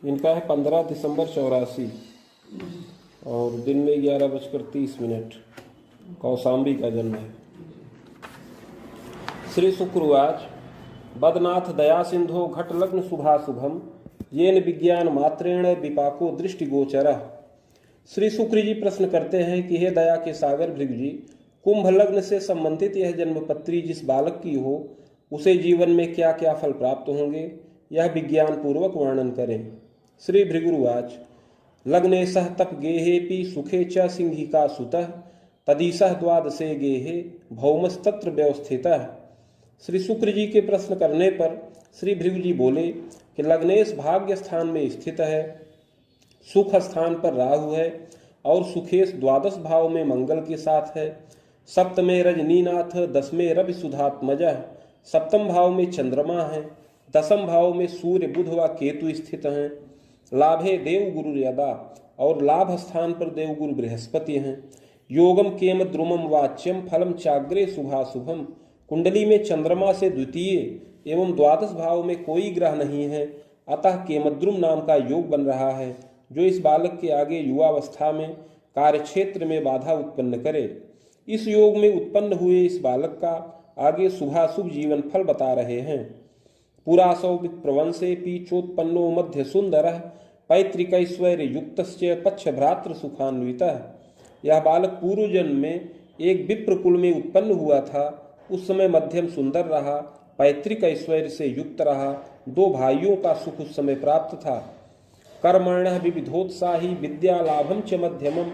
इनका है 15 दिसंबर 84 और दिन में 11:30 कौशाम्बी का जन्म है। श्री शुक्रवाच बदनाथ दया सिंधो घट लग्न शुभाशुभम येन विज्ञान मात्रेण विपाको दृष्टिगोचरः। श्री शुक्र जी प्रश्न करते हैं कि हे दया के सागर भृगु जी, कुंभ लग्न से संबंधित यह जन्मपत्री जिस बालक की हो उसे जीवन में क्या क्या फल प्राप्त होंगे, यह विज्ञान पूर्वक वर्णन करें। श्री भृगुवाच लग्ने सह तप गेहेपि सुखे च सिंहिका सुतः तदीसह द्वादशे गेहे भौमस्तत्र व्यवस्थितः। श्री शुक्र जी के प्रश्न करने पर श्री भृगु जी बोले कि लग्नेश भाग्य स्थान में स्थित है, सुख स्थान पर राहु है और सुखेश द्वादश भाव में मंगल के साथ है। सप्तमे रजनीनाथ, दसवें रवि सुधात्मजः, सप्तम भाव में चंद्रमा है, दसम भाव में सूर्य बुध व केतु स्थित हैं। लाभे देवगुरु यदा और लाभ स्थान पर देवगुरु बृहस्पति हैं। योगम केम द्रुमम वाच्यम फलम चाग्रे शुभाशुभम। कुंडली में चंद्रमा से द्वितीय एवं द्वादश भाव में कोई ग्रह नहीं है, अतः केमद्रुम नाम का योग बन रहा है जो इस बालक के आगे युवावस्था में कार्यक्षेत्र में बाधा उत्पन्न करे। इस योग में उत्पन्न हुए इस बालक का आगे शुभाशुभ जीवन फल बता रहे हैं। पुरासौ विप्रवंशे पीचोत्पन्नो मध्य सुंदरः पैतृकैश्वर्य युक्तस्य पक्ष भ्रातृ सुखान्वितः। यह बालक पूर्व जन्म में एक विप्र कुल में उत्पन्न हुआ था। उस समय मध्यम सुंदर रहा, पैतृक ऐश्वर्य से युक्त रहा, दो भाइयों का सुख उस समय प्राप्त था। कर्मण्यः विविधोत्साही विद्या लाभम च मध्यमम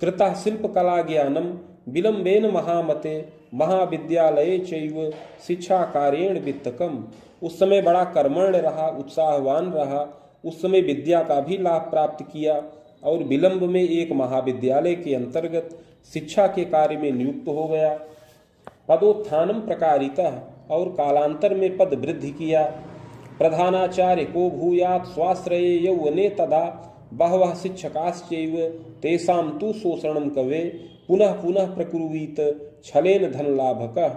कृतः शिल्प कला ज्ञानम विलंबेन महामते महाविद्यालये चैव शिक्षा कार्येण वित्तकम। उस समय बड़ा कर्मण्य रहा, उत्साहवान रहा, उस समय विद्या का भी लाभ प्राप्त किया और विलंब में एक महाविद्यालय के अंतर्गत शिक्षा के कार्य में नियुक्त हो गया। पदोत्थानम प्रकारितः और कालांतर में पद वृद्धि किया। प्रधानाचार्य को भूयात् स्वाश्रये यौवने तदा बहवः शिक्षकाश्चैव तेषां तु शोषणं कवे पुनः पुनः प्रकुर्वीत छलेन धन लाभकः।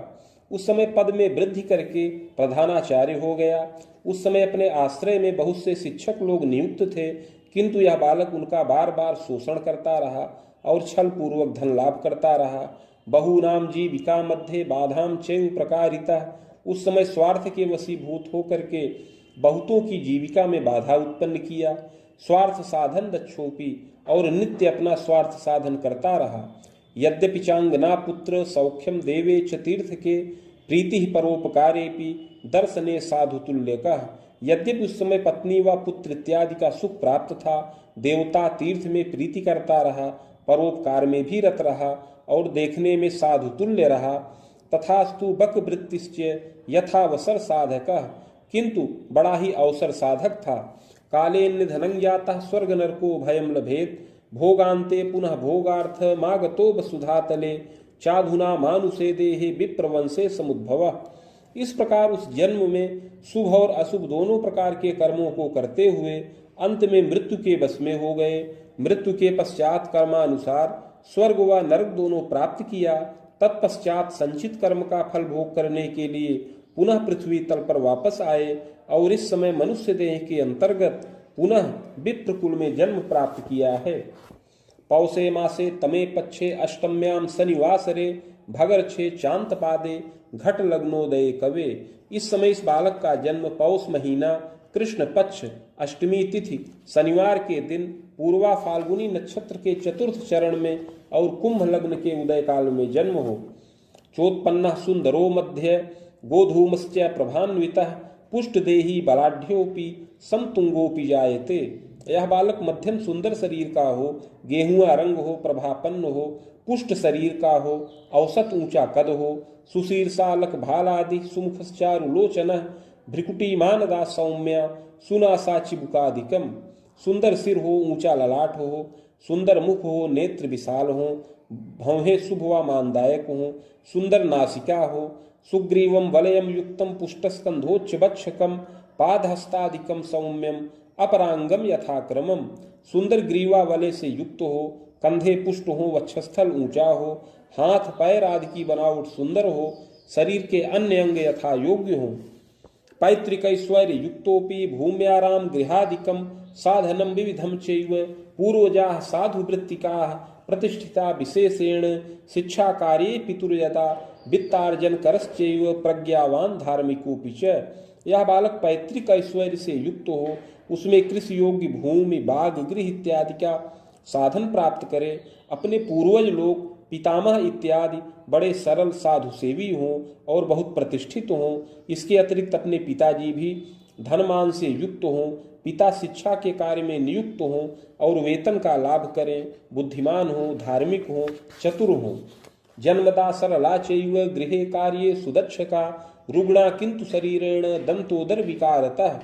उस समय पद में वृद्धि करके प्रधानाचार्य हो गया। उस समय अपने आश्रय में बहुत से शिक्षक लोग नियुक्त थे, किंतु यह बालक उनका बार बार शोषण करता रहा और छल पूर्वक धन लाभ करता रहा। बहुनाम जीविका मध्य बाधाम चैव प्रकारितः। उस समय स्वार्थ के वशीभूत होकर के बहुतों की जीविका में बाधा उत्पन्न किया। स्वार्थ साधन दक्षोपी और नित्य अपना स्वार्थ साधन करता रहा। यद्यपि चांगना पुत्र सौख्यम देवे च तीर्थ के प्रीति परोपकारेपि दर्शने साधु तुल्यकः। यद्यपि उस समय पत्नी व पुत्र इत्यादि का सुख प्राप्त था, देवता तीर्थ में प्रीति करता रहा, परोपकार में भी रत रहा और देखने में साधु तुल्य रहा। तथास्तु बक वृत्तिश्च यथावसर साधकः, किंतु बड़ा ही अवसर साधक था। काले निधनं जातः स्वर्ग नरको भयं लभेत भोगान्ते पुनः भोगार्थ मागतो वसुधातले चाधुना मानुषे देहे विप्रवंशे समुद्भवः। इस प्रकार उस जन्म में शुभ और अशुभ दोनों प्रकार के कर्मों को करते हुए अंत में मृत्यु के वश में हो गए। मृत्यु के पश्चात कर्मानुसार स्वर्ग व नरक दोनों प्राप्त किया। तत्पश्चात संचित कर्म का फल भोग करने के लिए पुनः पृथ्वी तल पर वापस आए और इस समय मनुष्य देह के अंतर्गत पुनः विप्र कुल में जन्म प्राप्त किया है। पौषे मासे तमे पक्षे अष्टम्याम शनिवासरे भगरछे चांत पादे घट लग्नोदय कवे। इस समय इस बालक का जन्म पौष महीना कृष्ण पक्ष अष्टमी तिथि शनिवार के दिन पूर्वा फाल्गुनी नक्षत्र के चतुर्थ चरण में और कुंभ लग्न के उदय काल में जन्म हो। चोत्पन्न सुंदरो मध्य गोधूमश्च प्रभान्वितः पुष्टदेही बलाढ्योपि समतुंगोपि जायते। यह बालक मध्यम सुंदर शरीर का हो, गेहुआ रंग हो, प्रभापन्न हो, पुष्ट शरीर का हो, औसत ऊंचा कद हो, सुशीर्षालक भालादि सुमुखश्चारुलोचन भ्रिकुटीमानदा सौम्या सुनासा चिबुकादिकम। सुंदर सिर हो, ऊंचा ललाट हो, सुंदर मुख हो, नेत्र विशाल हो, भौहें शुभ व मानदायक हो, सुंदर नासिका हो, सुग्रीवम वलयम युक्तम पुष्टस्कंधोच्च वक्षकम पादहस्तादिकम सौम्यम अपरांगम यथाक्रमम। सुंदर ग्रीवा वलय से युक्त हो, कंधे पुष्ट हो, वक्षस्थल ऊंचा हो, हाथ पैर आदि की बनावट सुंदर हो, शरीर के अन्य अंग यथा योग्य हो। पैतृक ऐश्वर्य युक्तोपि भूम्याराम गृहादिकम साधनम विविधम चैव पूर्वजाः साधु वृत्तिकाः प्रतिष्ठिता विशेषेण शिक्षा कार्ये पितुर्यदा वित्तार्जन करश्चैव प्रज्ञावान धार्मिकोऽपि च। यह बालक पैतृक ऐश्वर्य से युक्त हो, उसमें कृषि योग्य भूमि बाग गृह इत्यादि का साधन प्राप्त करे, अपने पूर्वज लोग पितामह इत्यादि बड़े सरल साधु सेवी हों और बहुत प्रतिष्ठित हों। इसके अतिरिक्त अपने पिताजी भी धनमान से युक्त हों, पिता शिक्षा के कार्य में नियुक्त हों और वेतन का लाभ करें, बुद्धिमान हों, धार्मिक हों, चतुर हों। जन्मदा सरला चैव गृहे कार्ये सुदक्षका रुग्णा किंतु शरीरेण दंतोदर विकारतः।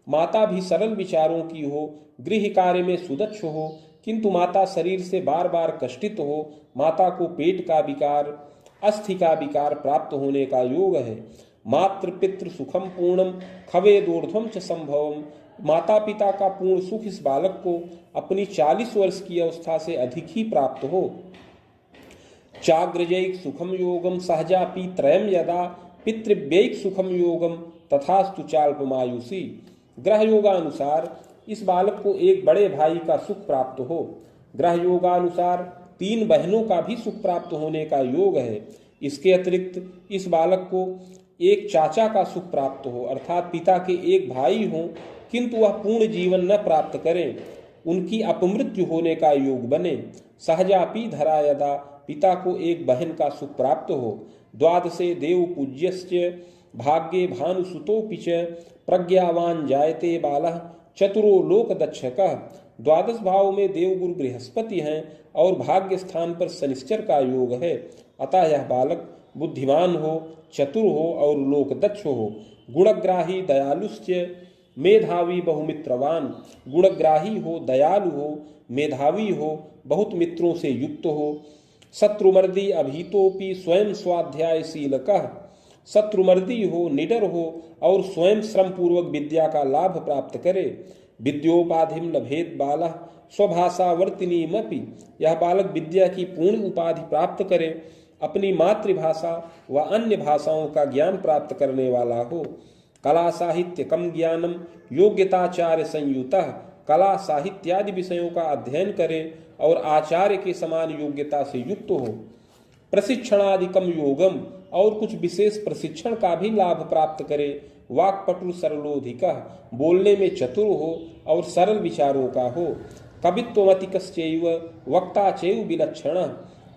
माता भी सरल विचारों की हो, गृह कार्य में सुदक्ष हो, किंतु माता शरीर से बार बार कष्टित हो। माता को पेट का विकार, अस्थि का विकार प्राप्त होने का योग है। मातृ पितृ सुखम पूर्णम खवेदोर्ध्वम च संभवम। माता पिता का पूर्ण सुख इस बालक को अपनी 40 वर्ष की अवस्था से अधिक ही प्राप्त हो। चाग्रजैक सुखम योगम सहजापि त्रयम यदा पितृव्यैक सुखम योगम तथास्तु चाल्पमायुषी। ग्रह योगानुसार इस बालक को एक बड़े भाई का सुख प्राप्त हो। ग्रह योगानुसार 3 बहनों का भी सुख प्राप्त होने का योग है। इसके अतिरिक्त इस बालक को एक चाचा का सुख प्राप्त हो, अर्थात पिता के एक भाई हों किंतु वह पूर्ण जीवन न प्राप्त करें, उनकी अपमृत्यु होने का योग बने। सहजापि धरा यदा पिता को एक बहन का सुख प्राप्त हो। द्वादशे देव पूज्यस्य भाग्ये भानुसुतोऽपि च प्रज्ञावान जायते बालः चतुरो लोक दक्षकः। 12 भाव में देवगुरु बृहस्पति हैं और भाग्य स्थान पर शनिश्चर का योग है, अतः यह बालक बुद्धिमान हो, चतुर हो और लोकदक्ष हो। गुणग्राही दयालुश्च मेधावी बहुमित्रवान। गुणग्राही हो, दयालु हो, मेधावी हो, बहुत मित्रों से युक्त हो। शत्रुमर्दी अभीतोपि स्वयं स्वाध्यायशीलकः। शत्रुमर्दी हो, निडर हो और स्वयं श्रम पूर्वक विद्या का लाभ प्राप्त करे। विद्योपाधिम लभेद बालः स्वभाषावर्तिनीमपि। यह बालक विद्या की पूर्ण उपाधि प्राप्त करे, अपनी मातृभाषा व अन्य भाषाओं का ज्ञान प्राप्त करने वाला हो। कला साहित्य कम ज्ञानम योग्यताचार्य संयुतः। कला साहित्यादि विषयों का अध्ययन करे और आचार्य के समान योग्यता से युक्त हो। प्रशिक्षणादिकम योगम, और कुछ विशेष प्रशिक्षण का भी लाभ प्राप्त करे। वाक्पटु सरलोधिकः, बोलने में चतुर हो और सरल विचारों का हो। कवित्वमतिकश्चैव वक्ता चैव विलक्षणः।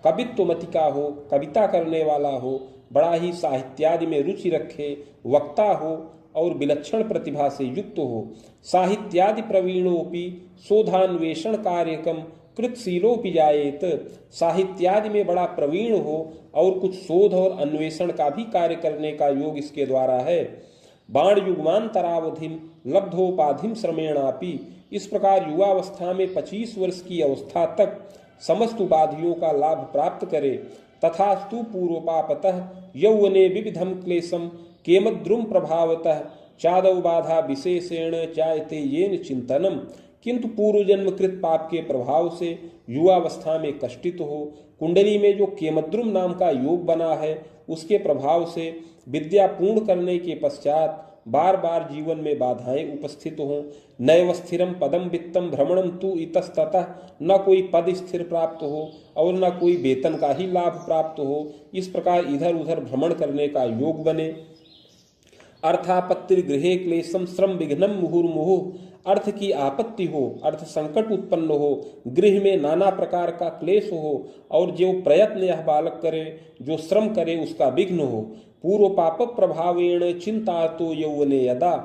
कवित्वमति का हो, कविता करने वाला हो, बड़ा ही साहित्यादि में रुचि रखे, वक्ता हो और विलक्षण प्रतिभा से युक्त हो। साहित्यादि प्रवीणोपि शोधान्वेषण कार्यकम कृतशीलोपि जायेत। साहित्यादि में बड़ा प्रवीण हो और कुछ शोध और अन्वेषण का भी कार्य करने का योग इसके द्वारा है। बाण युग्मांतरावधिम लब्धोपाधिम श्रमेणापि। इस प्रकार युवावस्था में 25 वर्ष की अवस्था तक समस्त उपाधियों का लाभ प्राप्त करे। तथास्तु पूर्वपापतः यौवने विविधम क्लेशम केमद्रुम प्रभावतः चादव बाधा विशेषेण चायते येन चिंतनम। किंतु पूर्व जन्म कृत पाप के प्रभाव से युवावस्था में कष्टित हो, कुंडली में जो केमद्रुम नाम का योग बना है उसके प्रभाव से विद्या पूर्ण करने के पश्चात बार बार जीवन में बाधाएं उपस्थित हों। नैव स्थिरम पदम वित्तम भ्रमणम तु इतस्ततः। न कोई पद स्थिर प्राप्त हो और न कोई वेतन का ही लाभ प्राप्त हो। इस प्रकार इधर उधर भ्रमण करने का योग बने। अर्थापत्ति गृहे क्लेशम श्रम विघ्नम मुहुर्मुहुः। अर्थ की आपत्ति हो, अर्थ संकट उत्पन्न हो, गृह में नाना प्रकार का क्लेश हो और जो प्रयत्न यह बालक करे, जो श्रम करे, उसका विघ्न हो। पूर्व पाप प्रभावेण चिंता तो यौवने यदा।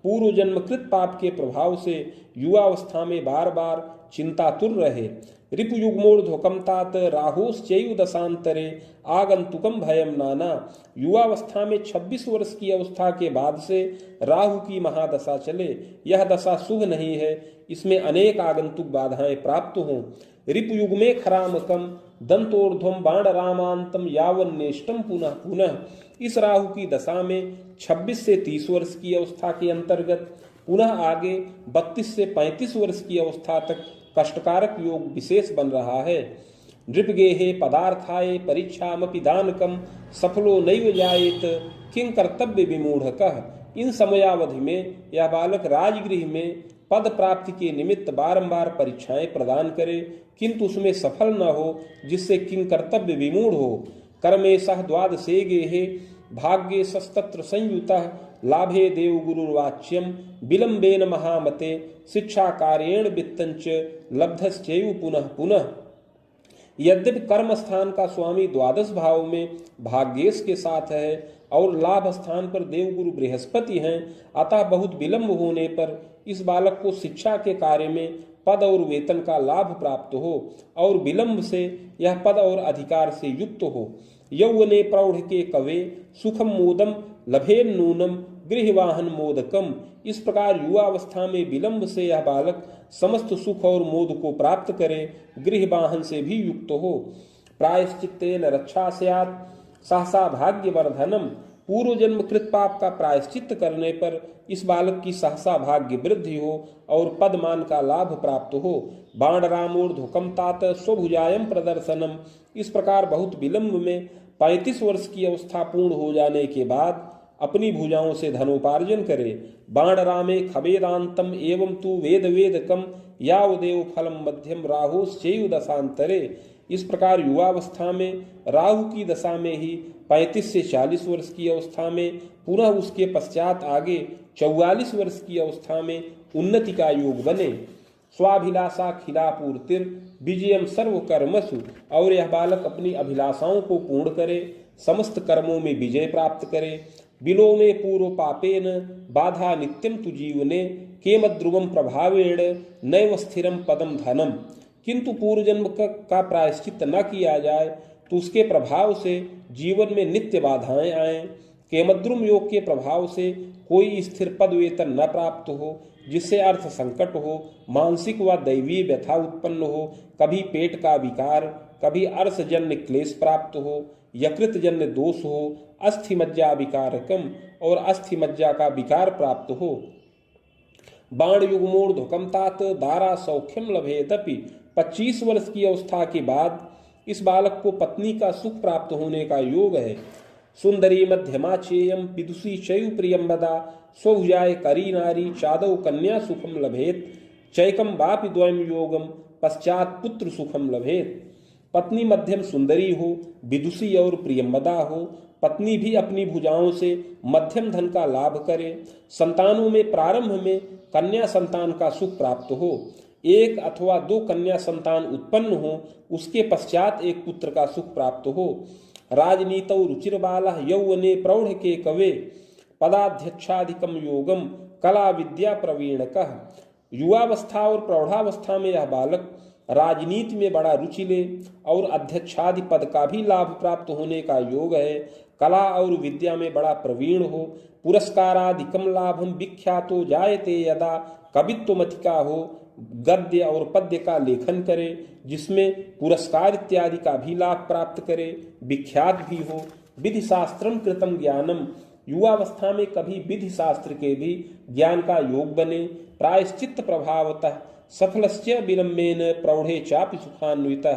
पूर्व जन्मकृत पाप के प्रभाव से युवावस्था में बार बार चिंतातुर रहे। रिपुयुग्मोर्ध्वकम तात राहोश्चैव दशांतरे आगंतुकम भयम नाना। युवावस्था में 26 वर्ष की अवस्था के बाद से राहु की महादशा चले। यह दशा शुभ नहीं है, इसमें अनेक आगंतुक बाधाएं प्राप्त हों। रिपुयुग में खरामकम दंतोर्ध्वम बाण रामांतम यावन्नेष्टम पुनः पुनः। इस राहु की दशा में 26 से 30 वर्ष की अवस्था के अंतर्गत पुनः आगे 32 से 35 वर्ष की अवस्था तक कष्टकारक योग विशेष बन रहा है। नृपगेहे पदार्थाय परीक्षामपि दानकम सफलो नैव जायेत किं कर्तव्य विमूढ़कः। इन समयावधि में यह बालक राजगृह में पद प्राप्ति के निमित्त बारंबार परीक्षाएं प्रदान करे, किंतु उसमें सफल न हो, जिससे किंग कर्तव्य विमूढ़ हो। कर्मे सह द्वादशे गेहे भाग्ये सस्तत्र संयुतः लाभे देव गुरुर्वाच्यम विलंबेन महामते शिक्षा कार्येण वित्तंच लब्धश्चैव पुनः पुनः। यद्यपि कर्म स्थान का स्वामी द्वादश भाव में भाग्येश के साथ है और लाभ स्थान पर देवगुरु बृहस्पति हैं, अतः बहुत विलंब होने पर इस बालक को शिक्षा के कार्य में पद और वेतन का लाभ प्राप्त हो और विलंब से यह पद और अधिकार से युक्त हो। यौवने प्रौढ़ के कवे सुखम मोदम लभेन नूनम गृहवाहन मोदकम। इस प्रकार युवावस्था में विलंब से यह बालक समस्त सुख और मोद को प्राप्त करे, गृहवाहन से भी युक्त हो। प्रायश्चित्तेन रक्षा स्यात् सहसा भाग्यवर्धनम। पूर्व जन्म कृत पाप का प्रायश्चित करने पर इस बालक की सहसा भाग्य वृद्धि हो और पदमान का लाभ प्राप्त हो। बाण रामोर्ध्वकम तात स्वभुजायम प्रदर्शनम। इस प्रकार बहुत विलंब में 35 वर्ष की अवस्था पूर्ण हो जाने के बाद अपनी भुजाओं से धनोपार्जन करे। बाण रामे खवेदांतम एवं तु वेद वेदकम यावदेव फलम मध्यम राहुश्चैव दशांतरे। इस प्रकार युवावस्था में राहु की दशा में ही 35 से 40 वर्ष की अवस्था में, पुनः उसके पश्चात आगे 44 वर्ष की अवस्था में उन्नति का योग बने। स्वाभिलाषा खिलापूर्तिर विजयम सर्व कर्मसु। और यह बालक अपनी अभिलाषाओं को पूर्ण करे, समस्त कर्मों में विजय प्राप्त करे। बिलो में पूर्व पापेन बाधा नित्यम तु जीवने केमद्रुवम प्रभावेण नैव स्थिरम पदम धनम। किंतु पूर्व जन्म का प्रायश्चित न किया जाए तो उसके प्रभाव से जीवन में नित्य बाधाएं आए। केमद्रुम योग के प्रभाव से कोई स्थिर पद वेतन न प्राप्त हो, जिससे अर्थ संकट हो, मानसिक व दैवीय व्यथा उत्पन्न हो, कभी पेट का विकार, कभी अर्शजन्य क्लेश प्राप्त हो, यकृत जन्य दोष हो, अस्थि मज्जा विकारकम और अस्थि मज्जा का विकार प्राप्त हो। बाण युग्मोर्ध्वकम तात दारा सौख्यम लभेदपि। 25 वर्ष की अवस्था के बाद इस बालक को पत्नी का सुख प्राप्त होने का योग है। सुंदरी मध्यमा चेयम विदुषी चयु प्रियंबदा स्वभुजाय करी नारी चादव कन्या सुखम लभेत चैकम बापि द्वयम योगम पश्चात पुत्र सुखम लभेत। पत्नी मध्यम सुंदरी हो, विदुषी और प्रियंबदा हो, पत्नी भी अपनी भुजाओं से मध्यम धन का लाभ करे। संतानों में प्रारंभ में कन्या संतान का सुख प्राप्त हो, एक अथवा 2 कन्या संतान उत्पन्न हो, उसके पश्चात एक पुत्र का सुख प्राप्त हो। राजनीतौ रुचिर बालः यौवने प्रौढ़ के कवे पदाध्यक्षाधिकम योगम कला विद्या प्रवीणकः। युवावस्था और प्रौढ़ावस्था में यह बालक राजनीति में बड़ा रुचि ले और अध्यक्षादि पद का भी लाभ प्राप्त होने का योग है। कला और विद्या में बड़ा प्रवीण हो। पुरस्कारादिकम लाभम विख्यातो जायते यदा कवित्वमतिका हो। गद्य और पद्य का लेखन करे, जिसमें पुरस्कार इत्यादि का भी लाभ प्राप्त करे, विख्यात भी हो। विधि शास्त्रम कृतम ज्ञानम। युवावस्था में कभी विधि शास्त्र के भी ज्ञान का योग बने। प्रायश्चित्त प्रभावतः सफलस्य विलंबेन प्रौढ़े चापि सुखान्वितः।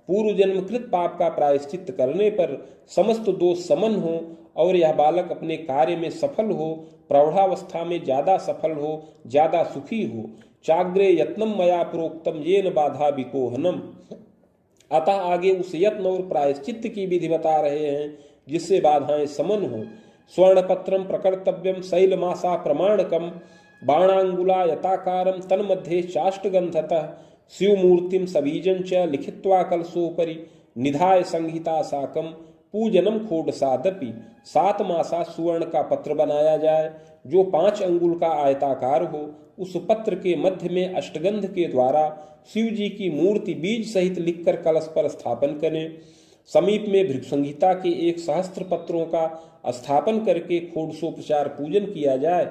पूर्व जन्मकृत पाप का प्रायश्चित्त करने पर समस्त दोष समन हो और यह बालक अपने कार्य में सफल हो, प्रौढ़ावस्था में ज्यादा सफल हो, ज्यादा सुखी हो। चाग्रे यत्नम मया प्रोक्तम येन बाधा विकोहनम। अतः आगे उस यत्न और प्रायश्चित्त की विधि बता रहे हैं जिससे बाधाएं समन हो। स्वर्णपत्रम प्रकर्तव्यम शैलमासा प्रमाणकम बाणांगुला यताकारम तन्मध्ये चाष्टगंधतः शिवमूर्तिम सबीजं च लिखित्वा कलशोपरि निधाय संहिता साकम पूजनम खोडसादपि। 7 मासा सुवर्ण का पत्र बनाया जाए जो 5 अंगुल का आयताकार हो। उस पत्र के मध्य में अष्टगंध के द्वारा शिव जी की मूर्ति बीज सहित लिखकर कलश पर स्थापन करें। समीप में भृगुसंहिता के 1 सहस्त्र पत्रों का स्थापन करके खोडसोपचार पूजन किया जाए।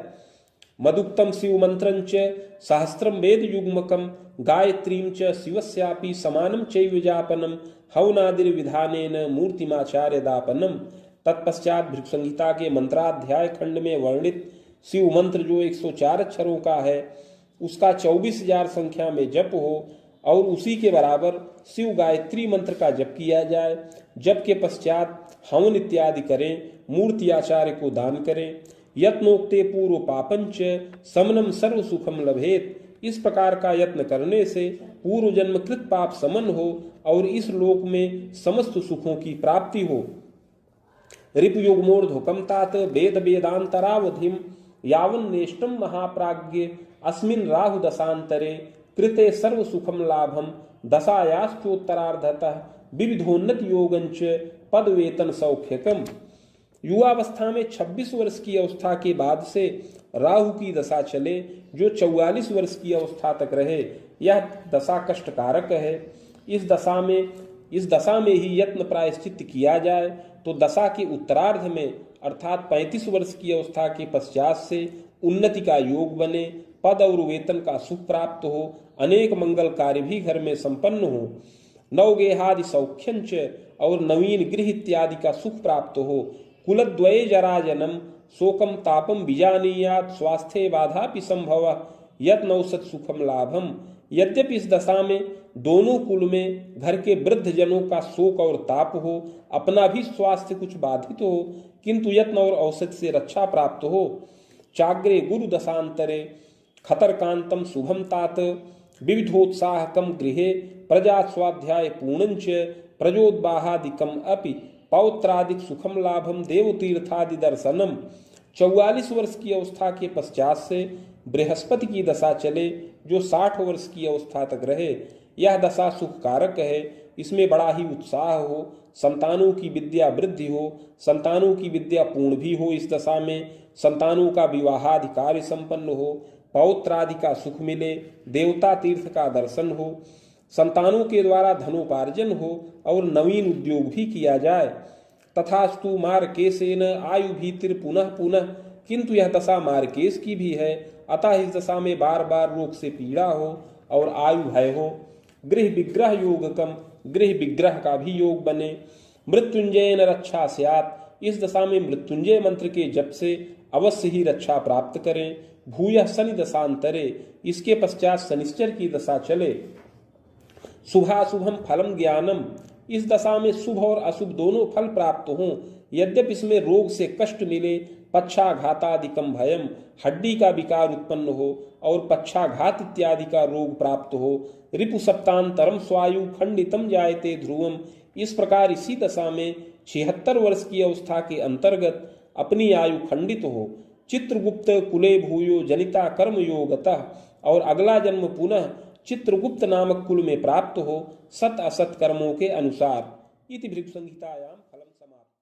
मदुक्तम शिव मंत्रं च सहस्त्रम वेद युग्मकम गायत्रीं च शिवस्यापि समानम चैव जापनम हवनादिर विधानेन मूर्तिमाचार्य दापनम। तत्पश्चात भृगुसंहिता के मंत्राध्याय खंड में वर्णित शिव मंत्र जो 104 अक्षरों का है उसका 24,000 संख्या में जप हो और उसी के बराबर शिव गायत्री मंत्र का जप किया जाए। जप के पश्चात हवन इत्यादि करें, मूर्ति आचार्य को दान करें। यत्नोक्ते पूर्व पापंच समनम सर्व सुखम लभेत। इस प्रकार का यत्न करने से पूर्व जन्म कृत पाप समन हो और इस लोक में समस्त सुखों की प्राप्ति हो। रिपुयुग्मोर्ध्वकं तात वेद वेदांतरावधिम यावन् नेष्टम महाप्राज्ञ अस्मिन् राहु दशांतरे कृते सर्व सुखम लाभम दशायाश्चोत्तरार्धतः विविधोन्नत योगंच पद वेतन सौख्यकम। युवावस्था में 26 वर्ष की अवस्था के बाद से राहु की दशा चले जो 44 वर्ष की अवस्था तक रहे, यह दशा कष्टकारक है। इस दशा में ही यत्न प्रायश्चित किया जाए तो दशा के उत्तरार्ध में अर्थात 35 वर्ष की अवस्था के पश्चात से उन्नति का योग बने, पद और वेतन का सुख प्राप्त हो, अनेक मंगल कार्य भी घर में संपन्न हो, नवगेहादि सौख्यंच और नवीन गृह इत्यादि का सुख प्राप्त हो, कुलद्वये जराजनम शोकम तापम बीजानीयात स्वास्थ्य बाधापि संभव यत् नौसत सुखम लाभम। यद्यपि इस दशा में दोनों कुल में घर के वृद्ध जनों का शोक और ताप हो, अपना भी स्वास्थ्य कुछ बाधित हो, किंतु यत्न और औषध से रक्षा प्राप्त हो। चाग्रे गुरु दशांतरे खतरकांतम शुभम तात विविधोत्साहकम गृहे प्रजा स्वाध्याय पूर्णंच प्रजोद्बाहादिकम अपि पौत्रादिक सुखम लाभम देवतीर्थादि दर्शनम। 44 वर्ष की अवस्था के पश्चात से बृहस्पति की दशा चले जो 60 वर्ष की अवस्था तक रहे, यह दशा सुख कारक है। इसमें बड़ा ही उत्साह हो, संतानों की विद्या वृद्धि हो, संतानों की विद्या पूर्ण भी हो। इस दशा में संतानों का विवाहाधिकार संपन्न हो, पौत्रादि का सुख मिले, देवता तीर्थ का दर्शन हो, संतानों के द्वारा धनोपार्जन हो और नवीन उद्योग भी किया जाए। तथास्तु मार्केशेन आयु भीतिर पुनः पुनः, किंतु यह दशा मार्केश की भी है, अतः इस दशा में बार बार रोग से पीड़ा हो और आयु भय हो। गृह विग्रह योगकम, गृह विग्रह का भी योग बने। मृत्युंजयन रक्षा स्यात्, इस दशा में मृत्युंजय मंत्र के जप से अवश्य ही रक्षा प्राप्त करें। भूयः शनि दशांतरे, इसके पश्चात शनिश्चर की दशा चले। शुभाशुभम फलम ज्ञानम, इस दशा में शुभ और अशुभ दोनों फल प्राप्त हों। यद्यपि इसमें रोग से कष्ट मिले, पक्षाघातादिकम भयम, हड्डी का विकार उत्पन्न हो और पक्षाघात इत्यादि का रोग प्राप्त हो। रिपु सप्तांतरम स्वायु खंडितम जायते ध्रुवम, इस प्रकार इसी दशा में 76 वर्ष की अवस्था के अंतर्गत अपनी आयु खंडित हो। चित्रगुप्त कुले भूयो जनिता कर्म योगतः, और अगला जन्म पुनः चित्रगुप्त नामक कुल में प्राप्त हो, सत असत कर्मों के अनुसार। इति भृगु संहितायाम फलम समाप्त।